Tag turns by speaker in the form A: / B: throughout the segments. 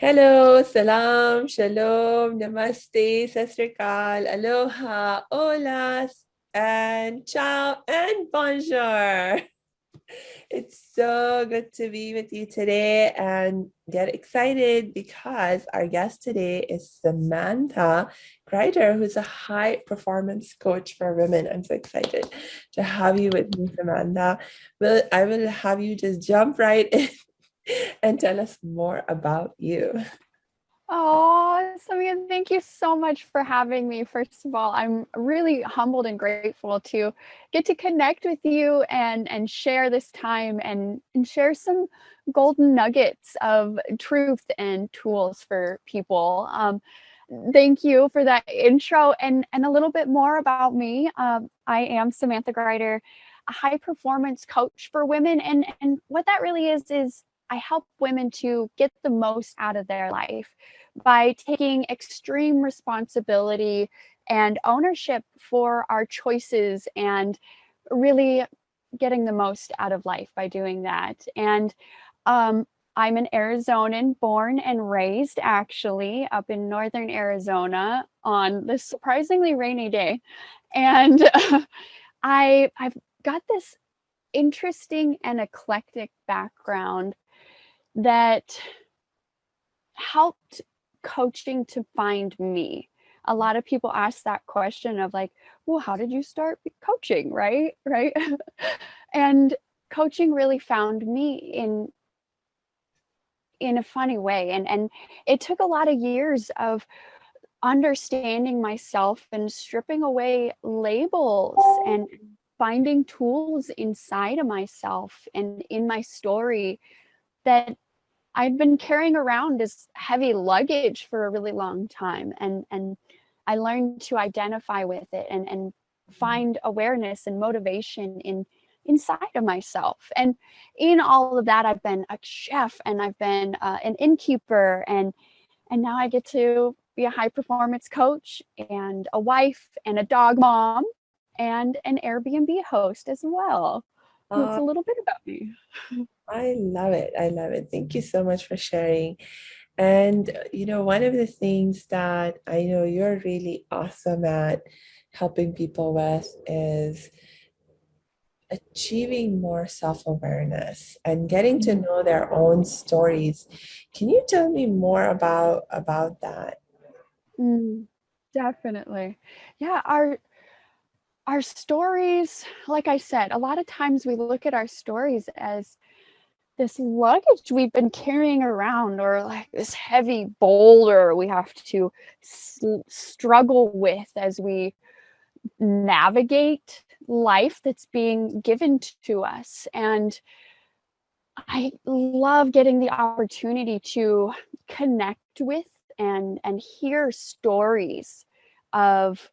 A: Hello, salam, shalom, namaste, sasrikal, aloha, hola, and ciao, and bonjour. It's so good to be with you today and get excited because our guest today is Samantha Grider, who's a high performance coach for women. I'm so excited to have you with me, Samantha. I will have you just jump right in and tell us more about you.
B: Oh, Samia, thank you so much for having me. First of all, I'm really humbled and grateful to get to connect with you and share this time and share some golden nuggets of truth and tools for people. Thank you for that intro and a little bit more about me. I am Samantha Grider, a high performance coach for women, and what that really is I help women to get the most out of their life by taking extreme responsibility and ownership for our choices and really getting the most out of life by doing that. And um, I'm an Arizonan, born and raised actually up in northern Arizona on this surprisingly rainy day. And I've got this interesting and eclectic background that helped coaching to find me. A lot of people ask that question of like, well, how did you start coaching? Right. And coaching really found me in a funny way. And it took a lot of years of understanding myself and stripping away labels and finding tools inside of myself and in my story that I'd been carrying around as heavy luggage for a really long time. And I learned to identify with it and find awareness and motivation inside of myself. And in all of that, I've been a chef and I've been an innkeeper, and now I get to be a high performance coach and a wife and a dog mom and an Airbnb host as well. That's
A: Uh,
B: a little bit about me.
A: I love it. I love it. Thank you so much for sharing. And, one of the things that I know you're really awesome at helping people with is achieving more self-awareness and getting to know their own stories. Can you tell me more about that?
B: Mm, definitely. Yeah, our stories, like I said, a lot of times we look at our stories as this luggage we've been carrying around or like this heavy boulder we have to struggle with as we navigate life that's being given to us. And I love getting the opportunity to connect with and hear stories of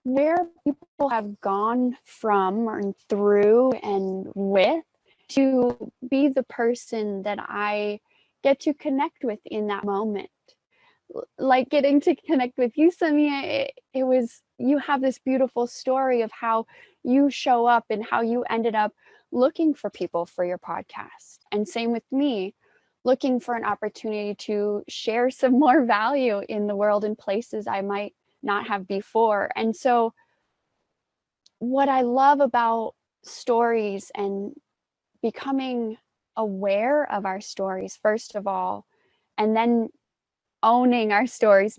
B: where people have gone from and through and with to be the person that I get to connect with in that moment. Like getting to connect with you, Samia, it was, you have this beautiful story of how you show up and how you ended up looking for people for your podcast. And same with me, looking for an opportunity to share some more value in the world in places I might not have before. And so what I love about stories and becoming aware of our stories, first of all, and then owning our stories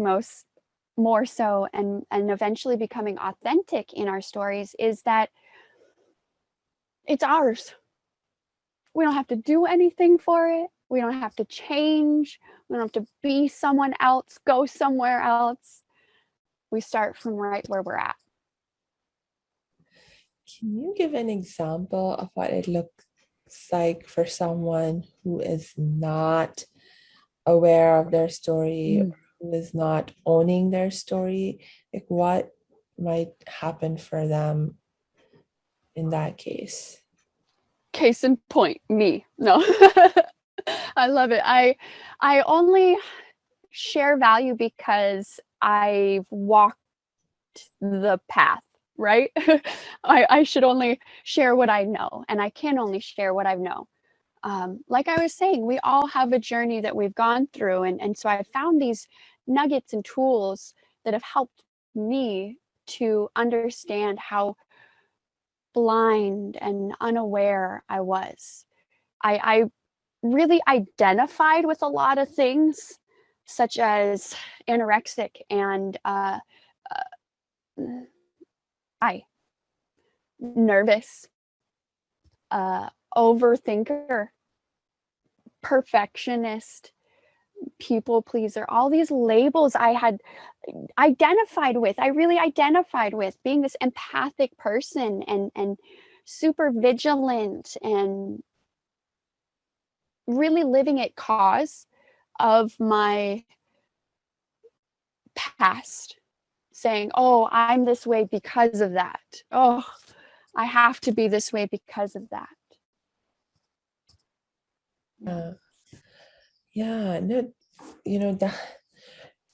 B: more so and eventually becoming authentic in our stories is that it's ours. We don't have to do anything for it. We don't have to change. We don't have to be someone else, go somewhere else. We start from right where we're at.
A: Can you give an example of what it looks like for someone who is not aware of their story,
B: Mm.
A: or who is not owning their story? Like what might happen for them in that case?
B: Case in point, me. No. I love it. I only share value because I've walked the path, right? I should only share what I know, and I can only share what I know. like I was saying, we all have a journey that we've gone through. And so I found these nuggets and tools that have helped me to understand how blind and unaware I was. I really identified with a lot of things, such as anorexic and I nervous, overthinker, perfectionist, people pleaser, all these labels I had identified with. I really identified with being this empathic person and super vigilant and really living at cause of my past, saying, oh, I'm this way because of that. Oh, I have to be this way because of that.
A: Yeah, no, that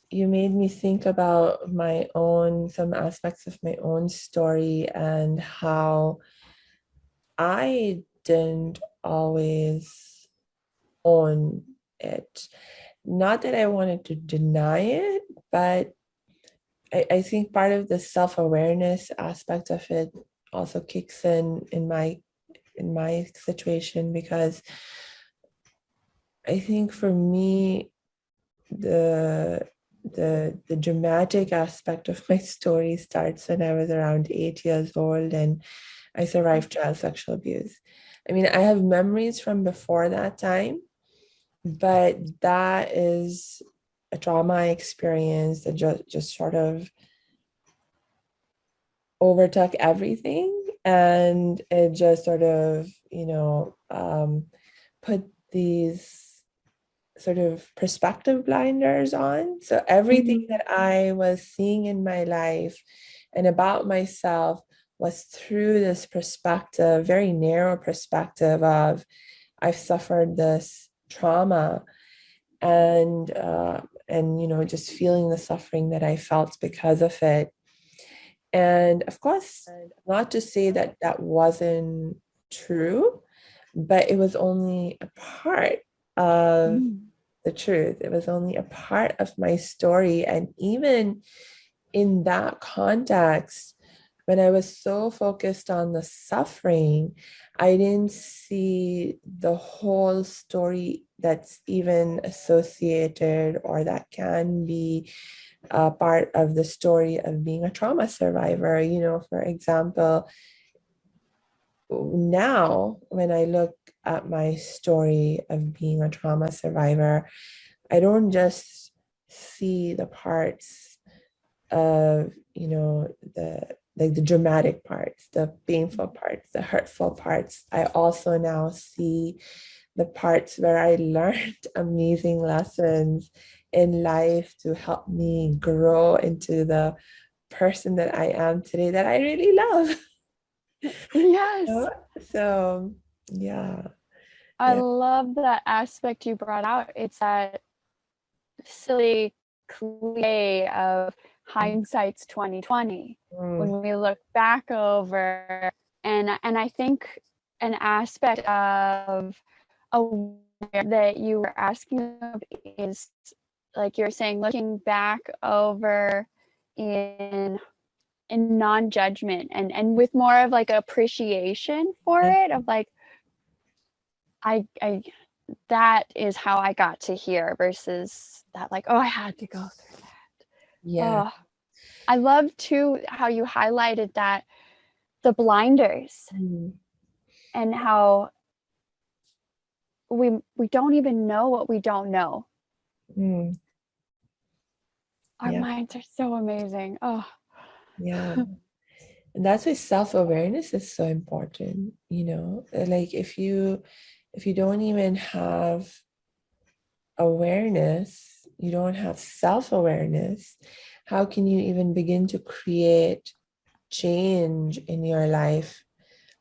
A: you made me think about some aspects of my own story and how I didn't always own it. Not that I wanted to deny it, but I think part of the self-awareness aspect of it also kicks in my situation, because I think for me the dramatic aspect of my story starts when I was around 8 years old and I survived child sexual abuse. I mean, I have memories from before that time, but that is a trauma I experienced that just sort of overtook everything, and it just sort of put these sort of perspective blinders on. So everything that I was seeing in my life and about myself was through this perspective, very narrow perspective of I've suffered this trauma, and just feeling the suffering that I felt because of it. And of course, not to say that that wasn't true, but it was only a part of the truth. It was only a part of my story. And even in that context, when I was so focused on the suffering, I didn't see the whole story that's even associated or that can be a part of the story of being a trauma survivor. For example, now when I look at my story of being a trauma survivor, I don't just see the parts of, the dramatic parts, the painful parts, the hurtful parts. I also now see the parts where I learned amazing lessons in life to help me grow into the person that I am today that I really love.
B: Yes.
A: So, yeah.
B: I love that aspect you brought out. It's that silly cliche of hindsight's 2020. When we look back over, and I think an aspect of aware that you were asking of is, like you're saying, looking back over in non-judgment and with more of like appreciation for it, of like I that is how I got to here, versus that like, oh, I had to go through that.
A: Yeah.
B: Oh, I love too how you highlighted that the blinders and how we don't even know what we don't know. Our minds are so amazing. Oh,
A: yeah. And that's why self-awareness is so important. Like if you don't even have awareness, you don't have self-awareness, how can you even begin to create change in your life?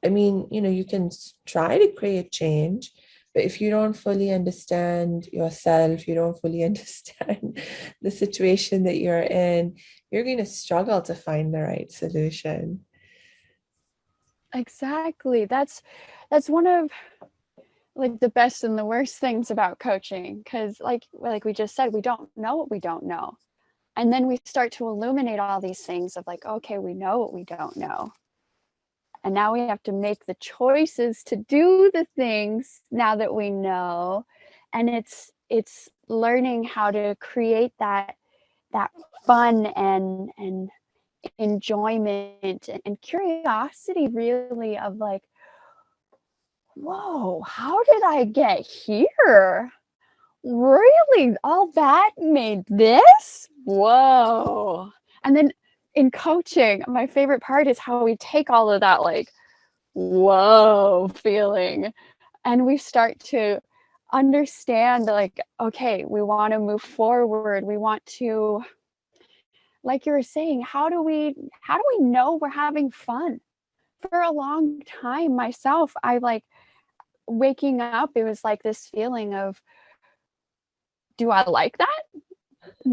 A: I mean, you can try to create change, but if you don't fully understand yourself, you don't fully understand the situation that you're in, you're going to struggle to find the right solution.
B: exactly. That's one of like the best and the worst things about coaching, because like we just said, we don't know what we don't know. And then we start to illuminate all these things of like, okay, we know what we don't know. And now we have to make the choices to do the things now that we know. And it's learning how to create that fun and enjoyment and curiosity, really, of like, whoa, how did I get here? Really? All that made this? Whoa. And then in coaching, my favorite part is how we take all of that, like, whoa feeling, and we start to understand, like, okay, we want to move forward. We want to, like you were saying, how do we know we're having fun? For a long time myself, I like waking up, it was like this feeling of, do I like that?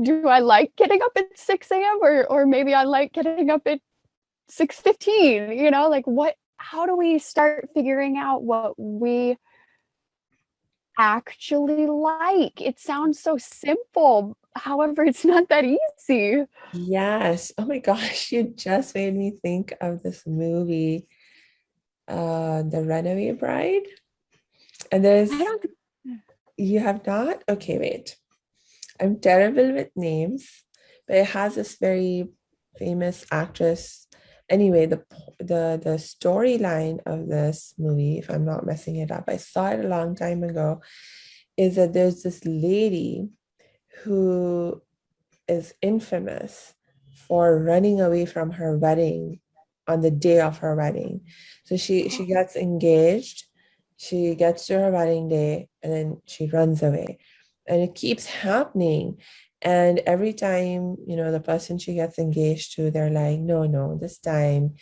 B: Do I like getting up at 6 a.m. or maybe I like getting up at 6:15, like what, how do we start figuring out what we actually like? It sounds so simple. However, it's not that easy.
A: Yes. Oh my gosh, you just made me think of this movie, The Runaway Bride. And
B: I
A: there's,
B: don't think
A: you have not? Okay, wait. I'm terrible with names, but it has this very famous actress. Anyway, the storyline of this movie, if I'm not messing it up, I saw it a long time ago, is that there's this lady who is infamous for running away from her wedding on the day of her wedding. So she gets engaged, she gets to her wedding day, and then she runs away. And it keeps happening. And every time, the person she gets engaged to, they're like, no, no, this time,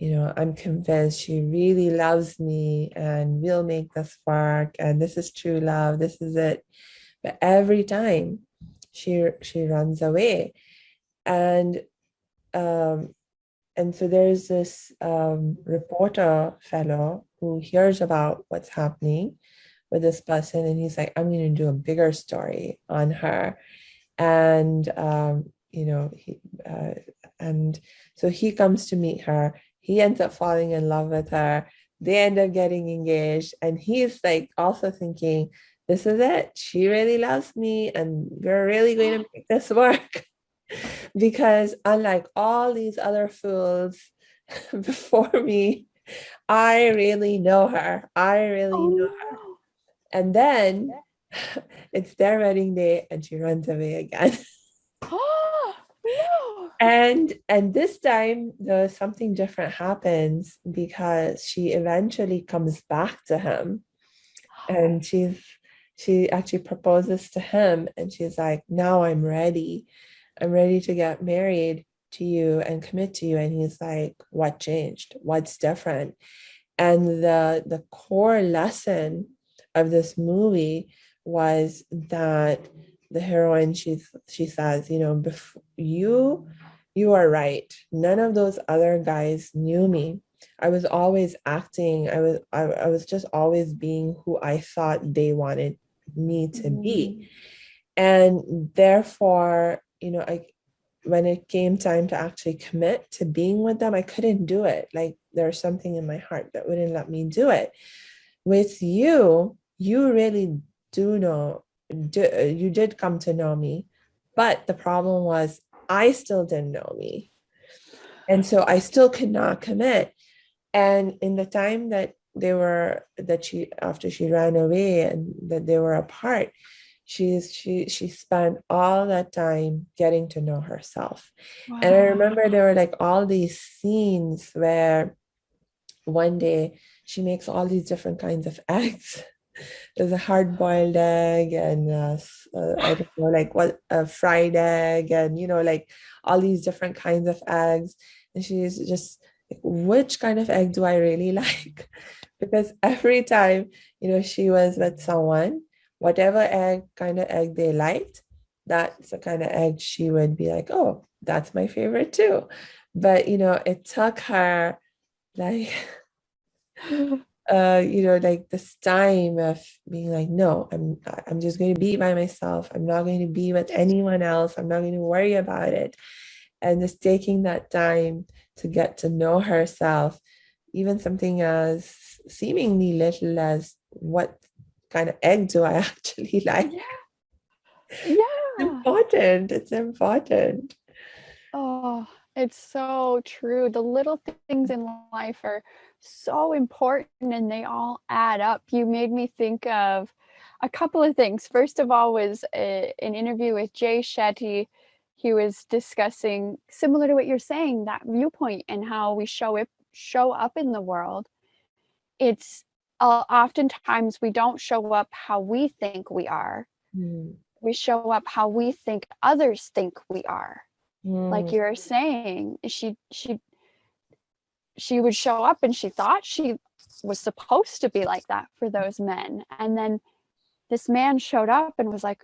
A: I'm convinced she really loves me and we'll make this work. And this is true love. This is it. But every time she runs away. And um, and so there's this reporter fellow who hears about what's happening with this person, and he's like, I'm going to do a bigger story on her. And and so he comes to meet her. He ends up falling in love with her. They end up getting engaged, and he's like also thinking, this is it. She really loves me, and we're really going to make this work. Because unlike all these other fools before me, I really know her. I really
B: oh
A: know.
B: no.
A: And then it's their wedding day and she runs away again.
B: Oh no.
A: And this time there's something different happens because she eventually comes back to him, and she actually proposes to him, and she's like, now I'm ready. I'm ready to get married to you and commit to you. And he's like, what changed? What's different? And the core lesson of this movie was that the heroine, she says, you are right. None of those other guys knew me. I was always acting. I was just always being who I thought they wanted me to be. And therefore, when it came time to actually commit to being with them, I couldn't do it. Like there's something in my heart that wouldn't let me do it. With you, you really you did come to know me, but the problem was I still didn't know me. And so I still could not commit. And in the time that she, after she ran away and that they were apart, she spent all that time getting to know herself. And I
B: Wow.
A: remember there were like all these scenes where one day she makes all these different kinds of eggs. There's a hard-boiled egg, and I don't know, like what, a fried egg, and like all these different kinds of eggs. And she's just like, which kind of egg do I really like? Because every time, she was with someone, whatever kind of egg they liked, that's the kind of egg she would be like, oh, that's my favorite too. But it took her like like this time of being like, no, I'm just going to be by myself. I'm not going to be with anyone else. I'm not going to worry about it. And just taking that time to get to know herself, even something as seemingly little as what kind of egg do I actually like?
B: Yeah.
A: It's
B: Yeah.
A: important. It's important.
B: Oh, it's so true. The little things in life are so important and they all add up. You made me think of a couple of things. First of all was an interview with Jay Shetty. He was discussing, similar to what you're saying, that viewpoint and how we show up in the world. It's oftentimes we don't show up how we think we are.
A: Mm.
B: We show up how we think others think we are. Like
A: Mm.
B: you were saying, she would show up and she thought she was supposed to be like that for those men, and then this man showed up and was like,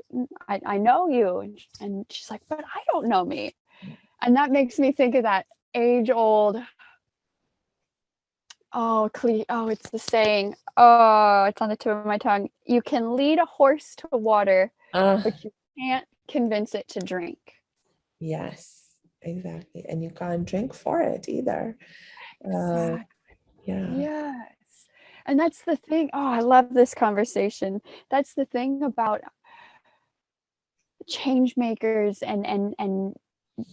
B: I know you, and she's like, but I don't know me. And that makes me think of that age old, it's the saying, oh, it's on the tip of my tongue, you can lead a horse to water
A: Ah,
B: but you can't convince it to drink.
A: yes, exactly. And you can't drink for it either. Uh,
B: Exactly.
A: yeah.
B: Yes. And that's the thing. Oh, I love this conversation. That's the thing about change makers and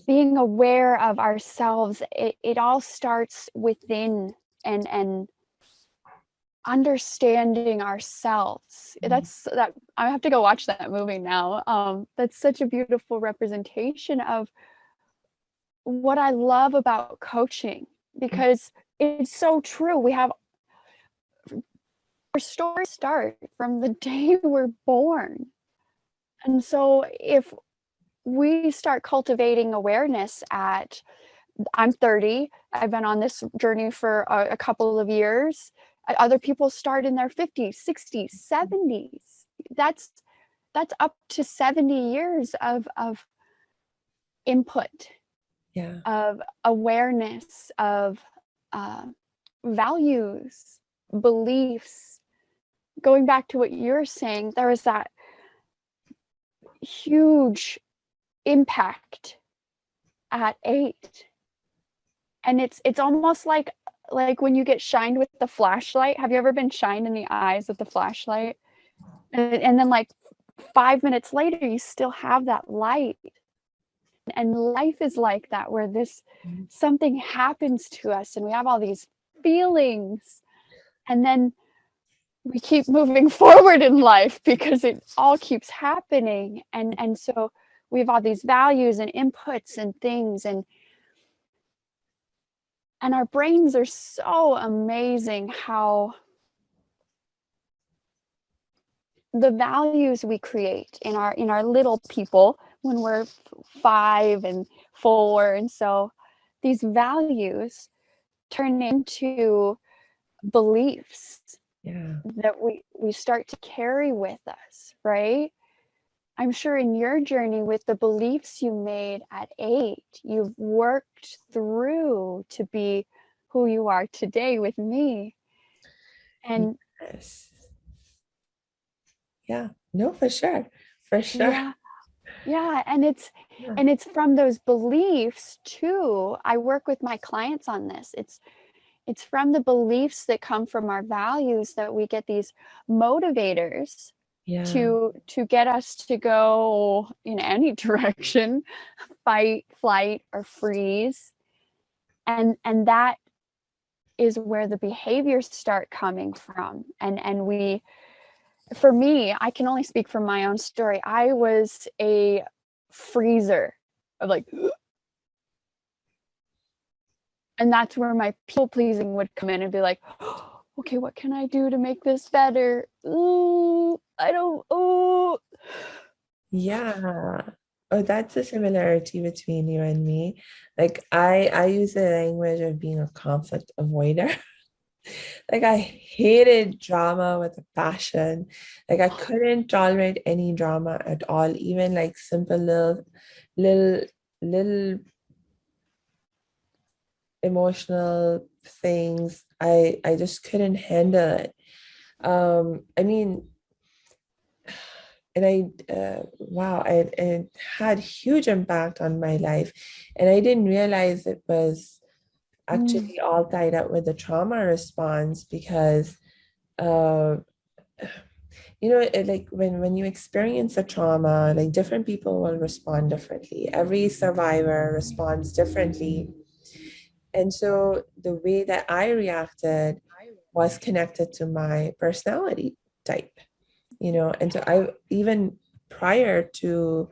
B: being aware of ourselves. It all starts within, and understanding ourselves. That I have to go watch that movie now. That's such a beautiful representation of what I love about coaching, because it's so true. We have our stories start from the day we're born. And so if we start cultivating awareness at, I'm 30, I've been on this journey for a couple of years. Other people start in their 50s, 60s, 70s. That's up to 70 years of input,
A: Yeah.
B: of awareness, of uh, values, beliefs. Going back to what you're saying, there was that huge impact at 8, and it's almost like when you get shined with the flashlight. Have you ever been shined in the eyes with the flashlight, and then like 5 minutes later you still have that light? And life is like that, where this something happens to us and we have all these feelings, and then we keep moving forward in life because it all keeps happening, and so we have all these values and inputs and things, and our brains are so amazing how the values we create in our little people when we're 5 and 4, and so these values turn into beliefs
A: Yeah.
B: that we start to carry with us, right? I'm sure in your journey with the beliefs you made at 8, you've worked through to be who you are today with me. And
A: Yes. Yeah. No, for sure. For sure.
B: yeah, yeah,
A: Yeah.
B: and it's from those beliefs too. I work with my clients on this. It's from the beliefs that come from our values that we get these motivators
A: Yeah.
B: to get us to go in any direction, fight, flight, or freeze. And that is where the behaviors start coming from. And we, for me, I can only speak from my own story. I was a freezer of like, and that's where my people pleasing would come in and be like, oh, okay, what can I do to make this better? Ooh, I don't, ooh.
A: Yeah. Oh, that's a similarity between you and me. Like I use the language of being a conflict avoider. Like I hated drama with a passion. Like I couldn't tolerate any drama at all, even like simple little little emotional things, I just couldn't handle it. I mean, and wow, it had huge impact on my life, and I didn't realize it was
B: Mm.
A: actually all tied up with the trauma response because uh like when you experience a trauma, like different people will respond differently. Every survivor responds differently. And so the way that I reacted was connected to my personality type, and so I even prior to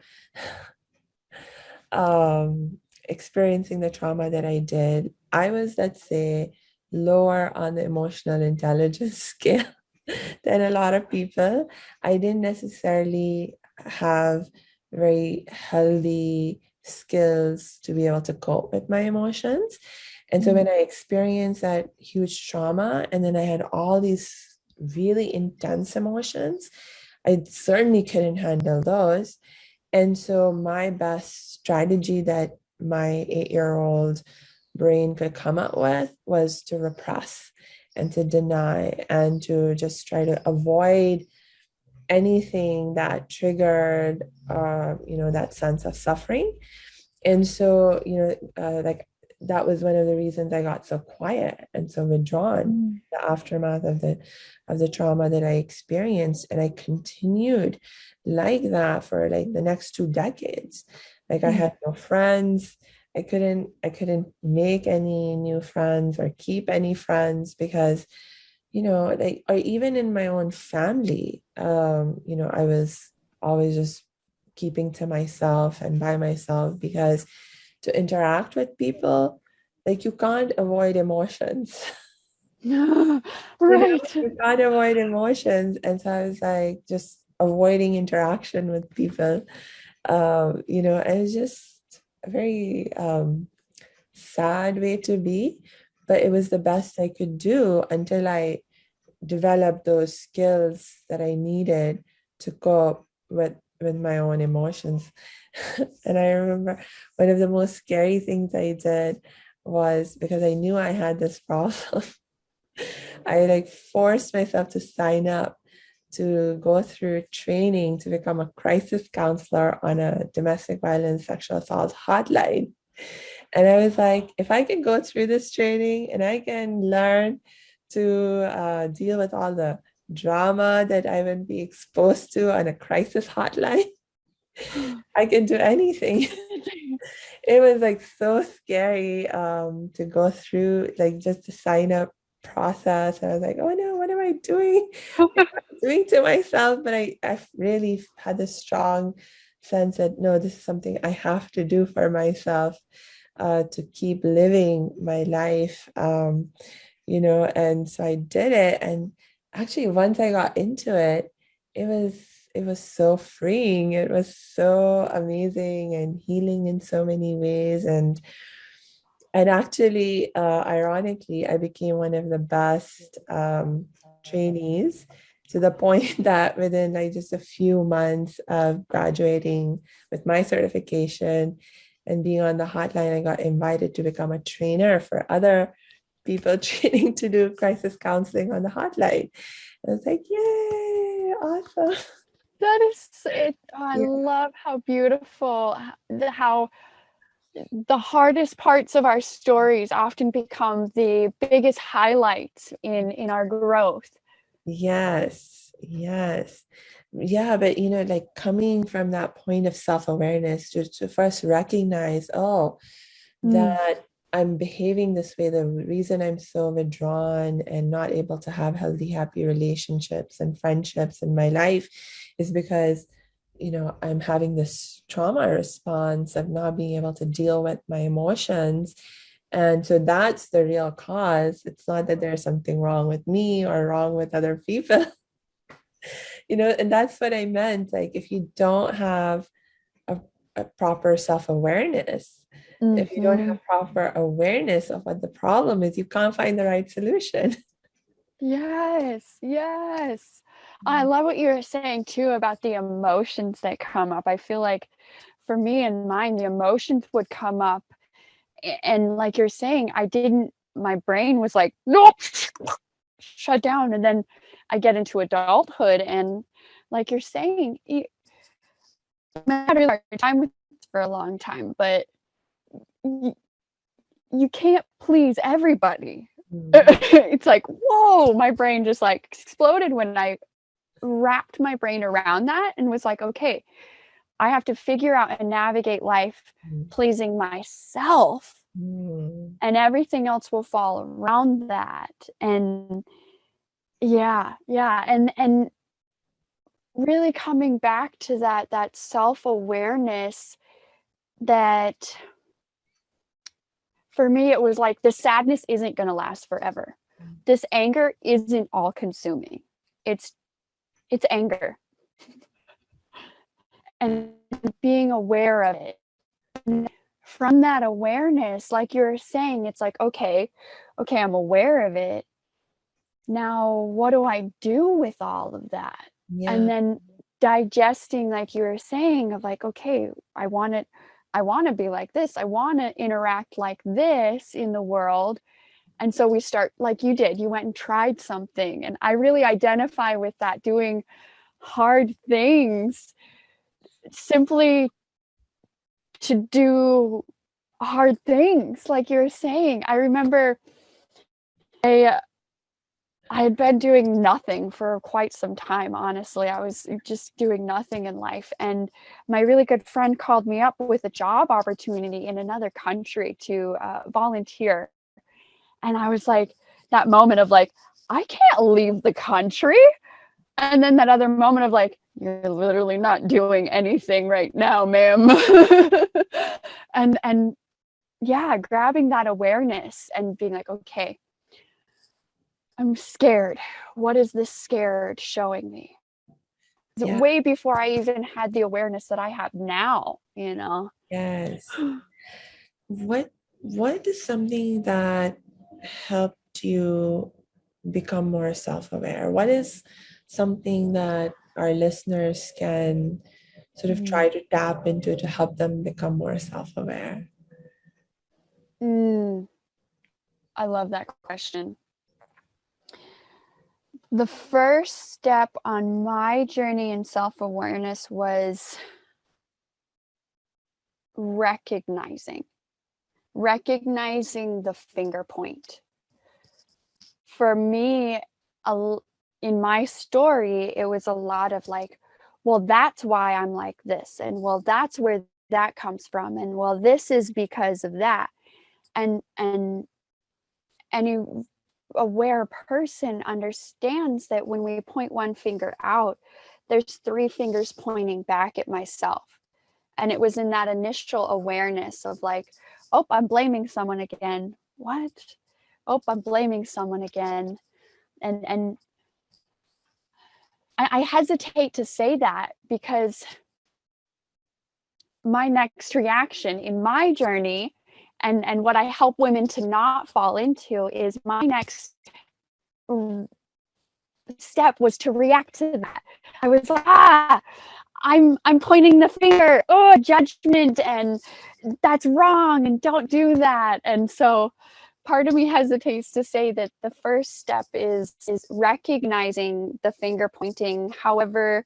A: experiencing the trauma that I did, I was, let's say, lower on the emotional intelligence scale than a lot of people. I didn't necessarily have very healthy skills to be able to cope with my emotions. And so when I experienced that huge trauma, and then I had all these really intense emotions, I certainly couldn't handle those. And so my best strategy that my 8-year-old brain could come up with was to repress and to deny and to just try to avoid anything that triggered, that sense of suffering. And so, like that was one of the reasons I got so quiet and so withdrawn,
B: Mm.
A: the aftermath of the trauma that I experienced. And I continued like that for like the next 2 decades. Like I
B: Mm.
A: had no friends. I couldn't make any new friends or keep any friends because, like, or even in my own family, I was always just keeping to myself and by myself because to interact with people, like you can't avoid emotions.
B: Right.
A: You can't avoid emotions. And so I was like just avoiding interaction with people. And it's just a very sad way to be, but it was the best I could do until I developed those skills that I needed to cope with my own emotions. And I remember one of the most scary things I did was because I knew I had this problem. I like forced myself to sign up to go through training to become a crisis counselor on a domestic violence sexual assault hotline. And I was like, if I can go through this training and I can learn to deal with all the drama that I would be exposed to on a crisis hotline, I can do anything. It was like so scary to go through, like just the sign up process. I was like, oh no, what am I doing? Doing to myself? But I really had this strong sense that no, this is something I have to do for myself to keep living my life. And so I did it. And actually, once I got into it, it was it was so freeing. It was so amazing and healing in so many ways. And actually, ironically, I became one of the best trainees to the point that within like just a few months of graduating with my certification and being on the hotline, I got invited to become a trainer for other people training to do crisis counseling on the hotline. I was like, yay, awesome.
B: That is it. Oh, I
A: Yeah.
B: love how beautiful, how the hardest parts of our stories often become the biggest highlights in our growth.
A: Yes, yes. Yeah, but like coming from that point of self-awareness to first recognize, oh,
B: Mm.
A: that I'm behaving this way, the reason I'm so withdrawn and not able to have healthy, happy relationships and friendships in my life is because, I'm having this trauma response of not being able to deal with my emotions. And so that's the real cause. It's not that there's something wrong with me or wrong with other people, and that's what I meant. Like, if you don't have a, a proper self-awareness, if you don't
B: Mm-hmm.
A: have proper awareness of what the problem is, you can't find the right solution.
B: Yes, yes. I love what you were saying too about the emotions that come up. I feel like for me and mine, the emotions would come up And like you're saying, my brain was like, nope, shut down. And then I get into adulthood, and like you're saying, you matter your time with for a long time, but you can't please everybody. It's like, whoa, my brain just like exploded when I wrapped my brain around that and was like, okay, I have to figure out and navigate life pleasing myself, and everything else will fall around that. And yeah, and really coming back to that self-awareness, that for me it was like, the sadness isn't going to last forever. This anger isn't all consuming. It's anger, and being aware of it. And from that awareness, like you were saying, it's like, okay, I'm aware of it. Now, what do I do with all of that?
A: Yeah.
B: And then digesting, like you were saying, of like, okay, I want to be like this. I want to interact like this in the world. And so we start, like you did, you went and tried something. And I really identify with that, doing hard things simply to do hard things. Like you're saying, I remember I had been doing nothing for quite some time. Honestly, I was just doing nothing in life, and my really good friend called me up with a job opportunity in another country to volunteer. And I was like, that moment of like, I can't leave the country. And then that other moment of like, you're literally not doing anything right now, ma'am. and yeah, grabbing that awareness and being like, okay, I'm scared. What is this scared showing me?
A: Yeah.
B: Way before I even had the awareness that I have now,
A: Yes. What is something that helped you become more self-aware? What is something that our listeners can sort of try to tap into to help them become more self-aware?
B: I love that question. The first step on my journey in self-awareness was recognizing the finger point. For me, in my story, it was a lot of like, well, that's why I'm like this, and well, that's where that comes from, and well, this is because of that. And any aware person understands that when we point one finger out, there's three fingers pointing back at myself. And it was in that initial awareness of like, oh, I'm blaming someone again. What? Oh, I'm blaming someone again. And I hesitate to say that, because my next reaction in my journey, and what I help women to not fall into, is my next step was to react to that. I was like, I'm pointing the finger, oh, judgment, and that's wrong, and don't do that. And so part of me hesitates to say that the first step is recognizing the finger pointing. However,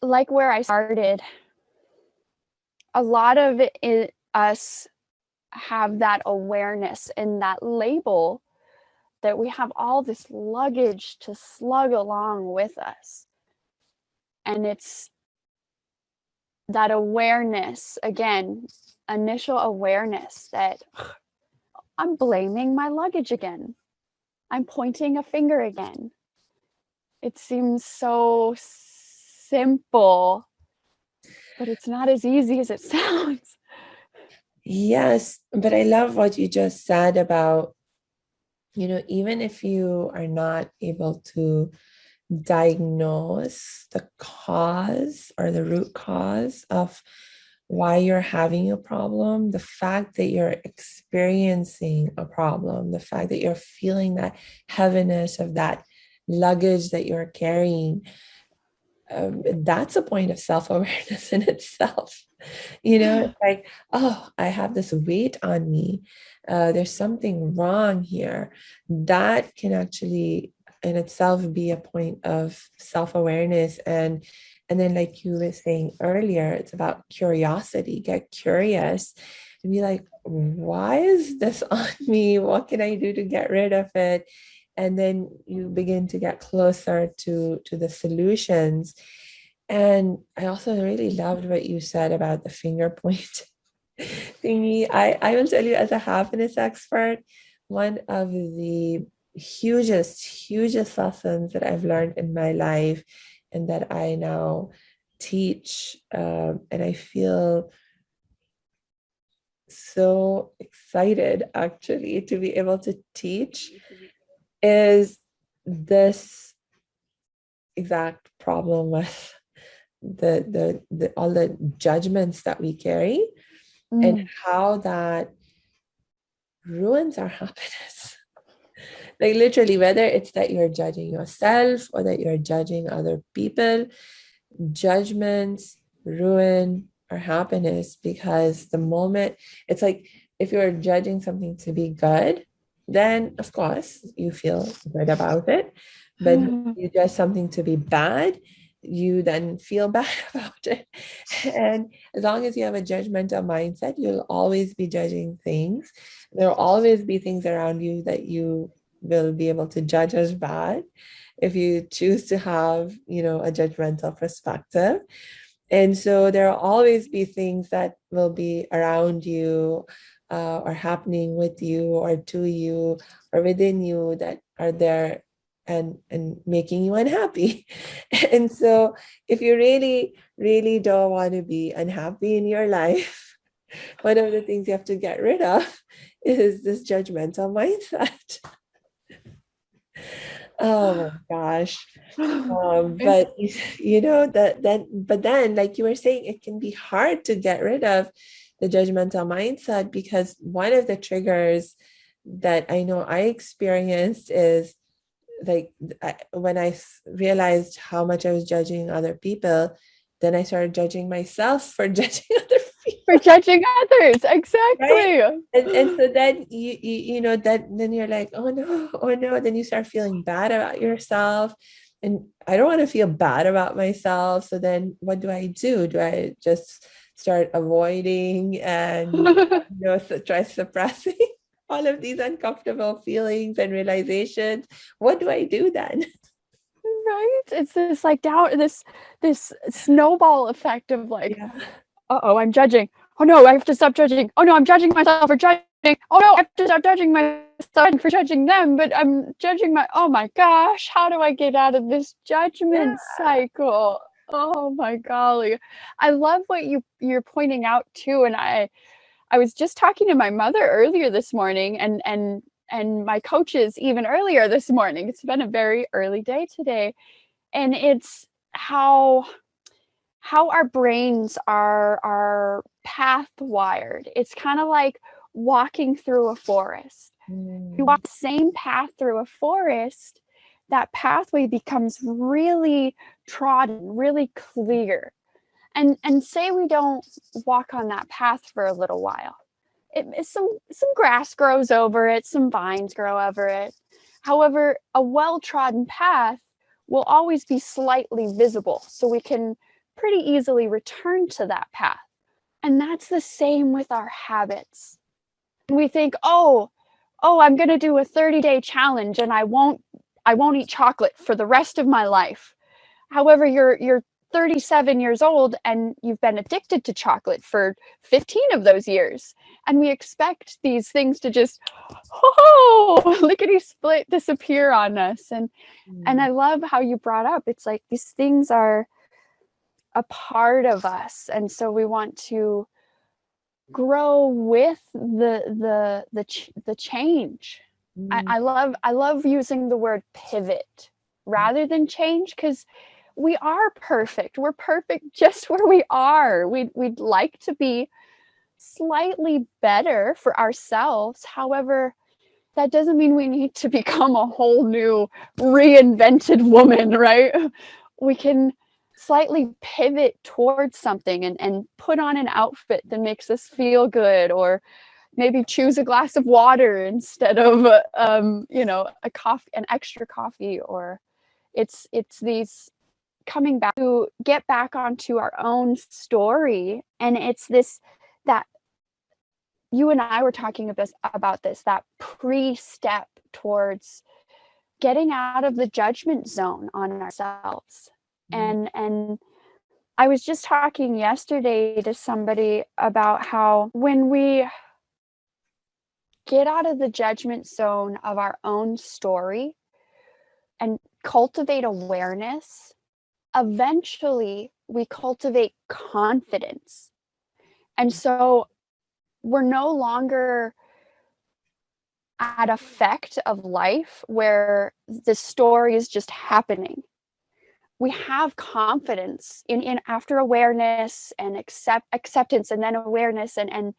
B: like where I started, a lot of us have that awareness and that label that we have all this luggage to slug along with us. And it's that awareness, again, initial awareness that I'm blaming my luggage again. I'm pointing a finger again. It seems so simple, but it's not as easy as it sounds.
A: Yes, but I love what you just said about, even if you are not able to diagnose the cause or the root cause of why you're having a problem, the fact that you're experiencing a problem, the fact that you're feeling that heaviness of that luggage that you're carrying, that's a point of self-awareness in itself. It's like, oh, I have this weight on me. There's something wrong here. That can actually in itself be a point of self-awareness. And then, like you were saying earlier, it's about curiosity. Get curious and be like, why is this on me? What can I do to get rid of it? And then you begin to get closer to the solutions. And I also really loved what you said about the finger point thingy. I will tell you, as a happiness expert, one of the hugest lessons that I've learned in my life and that I now teach, and I feel so excited actually to be able to teach, is this exact problem with the all the judgments that we carry and how that ruins our happiness. Like literally, whether it's that you're judging yourself or that you're judging other people, judgments ruin our happiness, because the moment it's like, if you're judging something to be good, then of course you feel good about it. But you judge something to be bad, you then feel bad about it. And as long as you have a judgmental mindset, you'll always be judging things. There will always be things around you that you will be able to judge as bad if you choose to have, a judgmental perspective. And so there will always be things that will be around you, or happening with you or to you or within you, that are there and making you unhappy. And so if you really don't want to be unhappy in your life, one of the things you have to get rid of is this judgmental mindset. Oh my gosh. But then, like you were saying, it can be hard to get rid of the judgmental mindset, because one of the triggers that I know I experienced is, like, when I realized how much I was judging other people, then I started judging myself for judging other people.
B: For judging others, exactly.
A: Right? And so then then you're like, oh no, then you start feeling bad about yourself. And I don't want to feel bad about myself. So then what do I do? Do I just start avoiding and try suppressing all of these uncomfortable feelings and realizations? What do I do then?
B: Right? It's this like doubt, this snowball effect of like,
A: Yeah.
B: uh-oh, I'm judging. Oh no, I have to stop judging. Oh no, I'm judging myself for judging. Oh no, I have to stop judging myself for judging them, but I'm judging oh my gosh, how do I get out of this judgment cycle? Oh my golly. I love what you're pointing out too. And I was just talking to my mother earlier this morning, and my coaches even earlier this morning. It's been a very early day today. And it's how our brains are path wired. It's kind of like walking through a forest. You walk the same path through a forest, that pathway becomes really trodden, really clear. And say we don't walk on that path for a little while. Some grass grows over it, some vines grow over it. However, a well-trodden path will always be slightly visible, so we can pretty easily return to that path. And that's the same with our habits. We think, oh, I'm going to do a 30-day challenge and I won't eat chocolate for the rest of my life. However, you're 37 years old and you've been addicted to chocolate for 15 of those years. And we expect these things to just, lickety split, disappear on us. And I love how you brought up, it's like these things are a part of us. And so we want to grow with the change. I love using the word pivot rather than change, because we are perfect. We're perfect just where we are. We'd like to be slightly better for ourselves. However, that doesn't mean we need to become a whole new reinvented woman, right? We can slightly pivot towards something and put on an outfit that makes us feel good, or maybe choose a glass of water instead of an extra coffee. Or it's these coming back to get back onto our own story. And it's this, that you and I were talking about this, that pre-step towards getting out of the judgment zone on ourselves. And I was just talking yesterday to somebody about how when we get out of the judgment zone of our own story and cultivate awareness, eventually we cultivate confidence. And so we're no longer at effect of life where the story is just happening. We have confidence in after awareness and acceptance, and then awareness and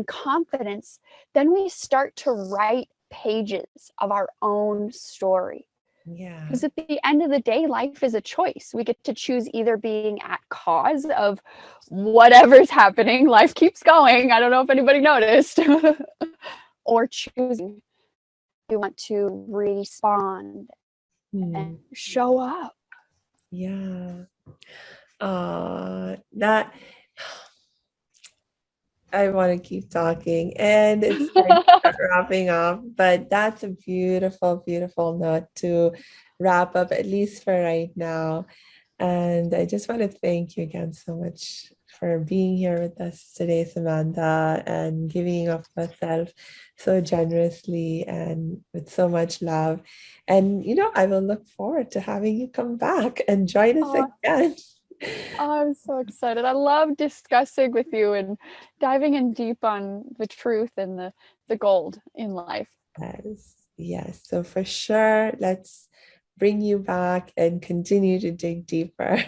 B: confidence. Then we start to write pages of our own story.
A: Yeah.
B: Because at the end of the day, life is a choice. We get to choose either being at cause of whatever's happening, life keeps going, I don't know if anybody noticed, or choosing we want to respond and show up.
A: Yeah. That I want to keep talking, and it's time to start wrapping up, but that's a beautiful, beautiful note to wrap up, at least for right now. And I just want to thank you again so much for being here with us today, Samantha, and giving of yourself so generously and with so much love. And, I will look forward to having you come back and join us again.
B: I'm so excited. I love discussing with you and diving in deep on the truth and the gold in life.
A: Yes, yes. So for sure, let's bring you back and continue to dig deeper.